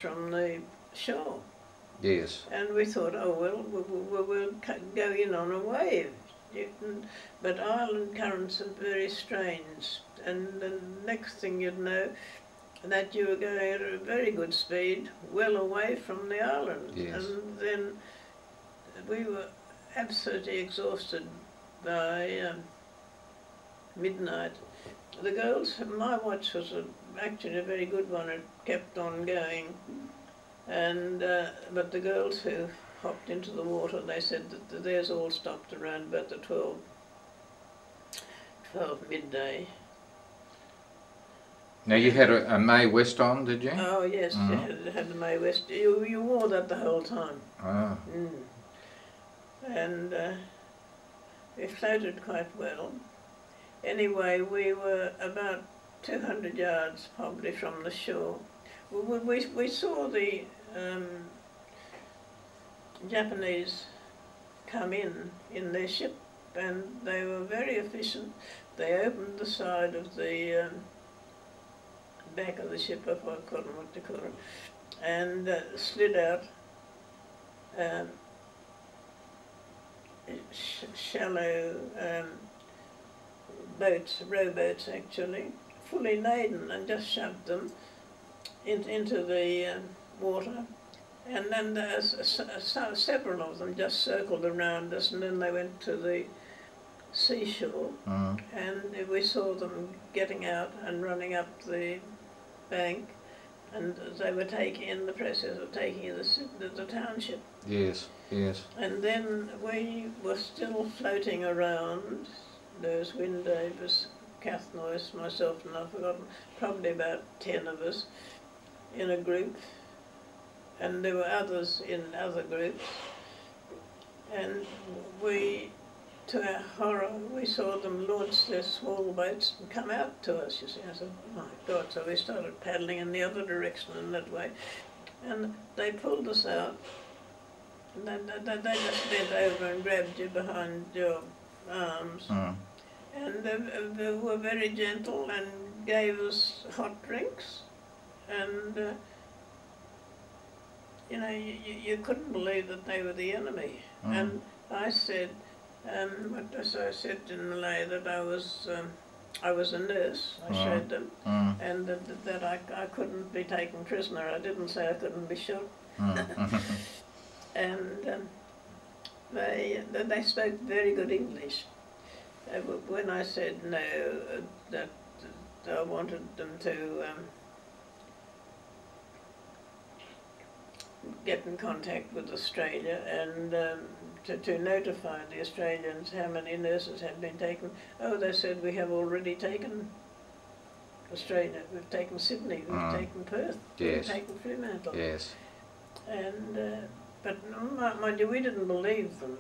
from the shore. Yes. And we thought, oh well, we'll go in on a wave. But island currents are very strange, and the next thing you'd know, that you were going at a very good speed, well away from the island. Yes. And then we were absolutely exhausted by midnight. The girls, my watch was actually a very good one, it kept on going. And but the girls who hopped into the water, they said that theirs all stopped around about the 12 midday. Now you had a May West on, did you? Oh yes, you had the May West. You wore that the whole time. Oh. And we floated quite well. Anyway, we were about 200 yards probably from the shore. We saw the Japanese come in their ship, and they were very efficient. They opened the side of the back of the ship, if I call them what they call it, and slid out shallow boats, rowboats actually, fully laden, and just shoved them into the water. And then several of them just circled around us, and then they went to the seashore, and we saw them getting out and running up the bank, and they were in the process of taking the township. Yes, yes. And then we were still floating around. There was Wyn Davis, Kath Noyce, myself, and I've forgotten, probably about 10 of us in a group, and there were others in other groups, and to our horror, we saw them launch their small boats and come out to us, you see. I said, oh my God, so we started paddling in the other direction in that way, and they pulled us out, and they just bent over and grabbed you behind your arms, and they were very gentle and gave us hot drinks, and you know, you couldn't believe that they were the enemy. And I said, so I said in Malay that I was a nurse. I showed them, and that I couldn't be taken prisoner. I didn't say I couldn't be shot. And they spoke very good English. When I said no, that I wanted them to get in contact with Australia and to notify the Australians how many nurses had been taken. Oh, they said, we have already taken Australia, we've taken Sydney, we've taken Perth, we've taken Fremantle. Yes. And, but mind you, we didn't believe them,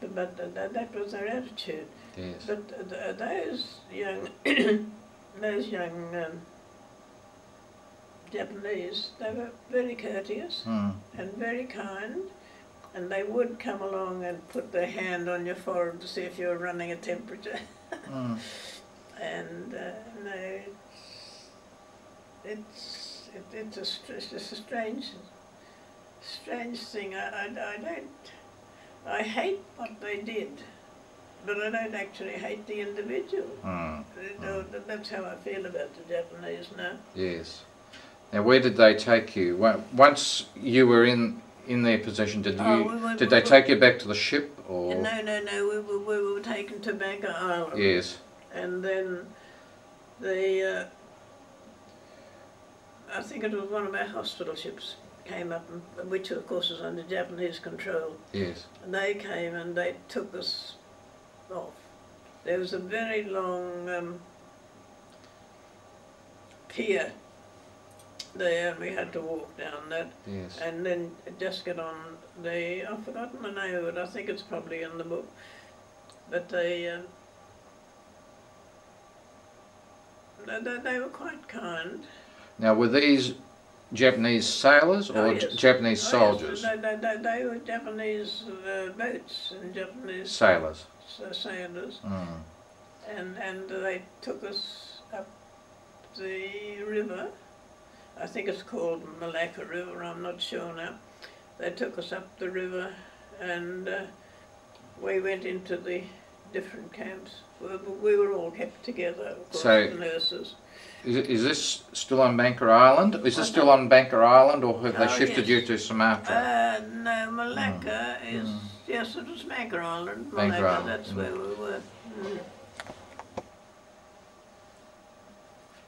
but that was their attitude. Yes. But those young, Japanese, they were very courteous and very kind, and they would come along and put their hand on your forehead to see if you were running a temperature. And no, it's just a strange thing. I hate what they did, but I don't actually hate the individual. That's how I feel about the Japanese now. Yes. Now, where did they take you? Once you were in their possession, did they take you back to the ship, or? No. We were taken to Bangka Island. Yes. And then I think it was one of our hospital ships came up, which of course was under Japanese control. Yes. And they came and they took us off. There was a very long pier there, and we had to walk down that. Yes. And then just get on I've forgotten the name of it, I think it's probably in the book, but they were quite kind. Now, were these Japanese sailors or Japanese soldiers? Yes. They were Japanese boats and Japanese sailors. Sailors. And they took us up the river. I think it's called Malacca River, I'm not sure now. They took us up the river and we went into the different camps. We were all kept together, of course, so, the nurses. Is this still on Bangka Island? Is this still on Bangka Island, or have they shifted you to Sumatra? No, Malacca is, yes, it was Bangka Island. Bangka Island. That's where we were.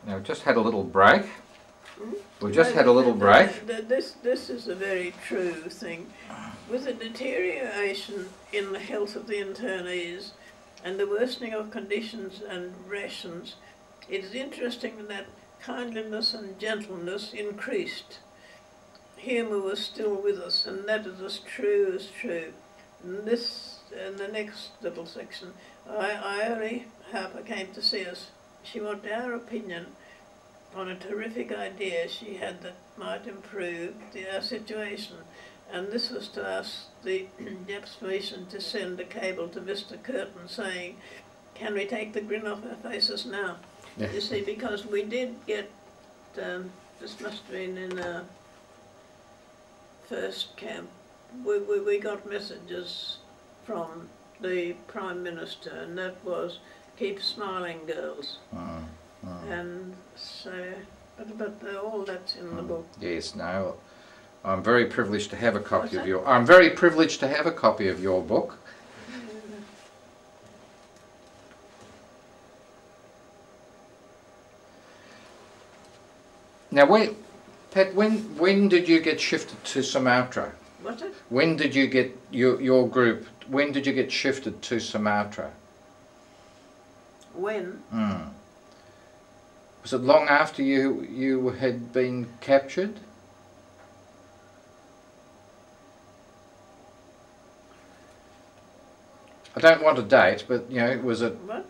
Now, we've just had a little break. We've just had a little break. This is a very true thing. With the deterioration in the health of the internees and the worsening of conditions and rations, it is interesting that kindliness and gentleness increased. Humour was still with us, and that is as true as true. And this, in the next little section, Iori Harper came to see us. She wanted our opinion on a terrific idea she had that might improve our situation. And this was to ask the Japs' permission to send a cable to Mr. Curtin saying, can we take the grin off our faces now? Yeah. You see, because we did get, this must have been in our first camp, we got messages from the Prime Minister, and that was, keep smiling, girls. And so, but all that's in the book. Yes, no, I'm very privileged to have a copy of your. I'm very privileged to have a copy of your book. Now, Pat, when did you get shifted to Sumatra? What's it? When did you get your group? When did you get shifted to Sumatra? When? Was it long after you had been captured? I don't want a date, but you know, was it? What?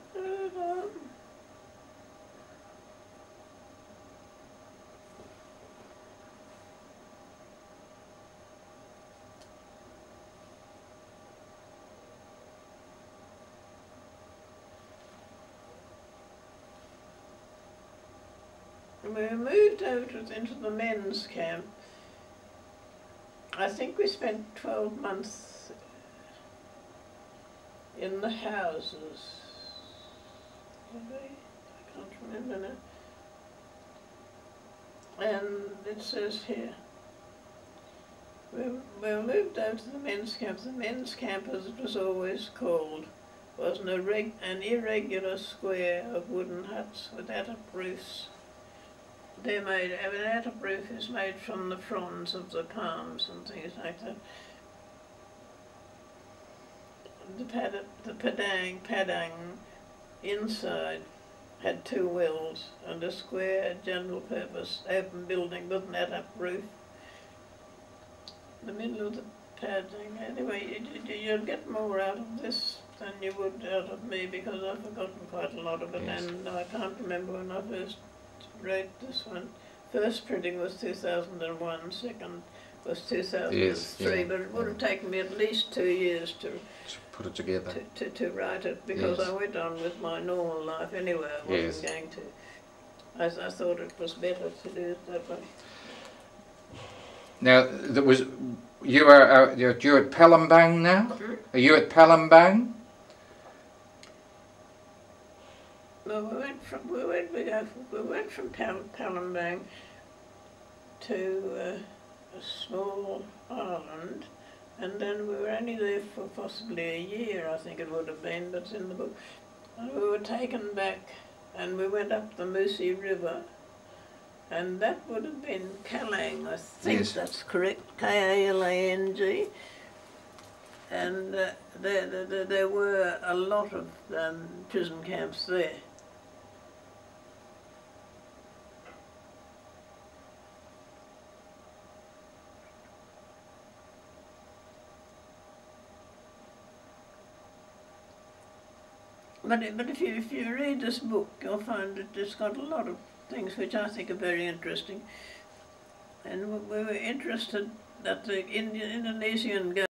We moved over into the men's camp. I think we spent 12 months in the houses. I can't remember now. And it says here, we moved over to the men's camp. The men's camp, as it was always called, was an irregular square of wooden huts with attic roofs. They're made, an attic roof is made from the fronds of the palms and things like that. The padang inside had 2 wells and a square general purpose open building with an attic roof. The middle of the padang, anyway, you'll get more out of this than you would out of me because I've forgotten quite a lot of it. Yes. And I can't remember when I first wrote this one. First printing was 2001, second was 2003, yes, yeah, but it would have taken me at least 2 years to put it together, to write it, because yes, I went on with my normal life anyway. I wasn't, yes, going to. I thought it was better to do it that way. Now, you're at Palembang now? Hmm? Are you at Palembang? Well, we went from Palembang to a small island, and then we were only there for possibly a year, I think it would have been, but it's in the book. And we were taken back, and we went up the Musi River, and that would have been Kalang, I think, yes, that's correct, K-A-L-A-N-G. And there were a lot of prison camps there. But if you read this book, you'll find that it's got a lot of things which I think are very interesting. And we were interested that the Indonesian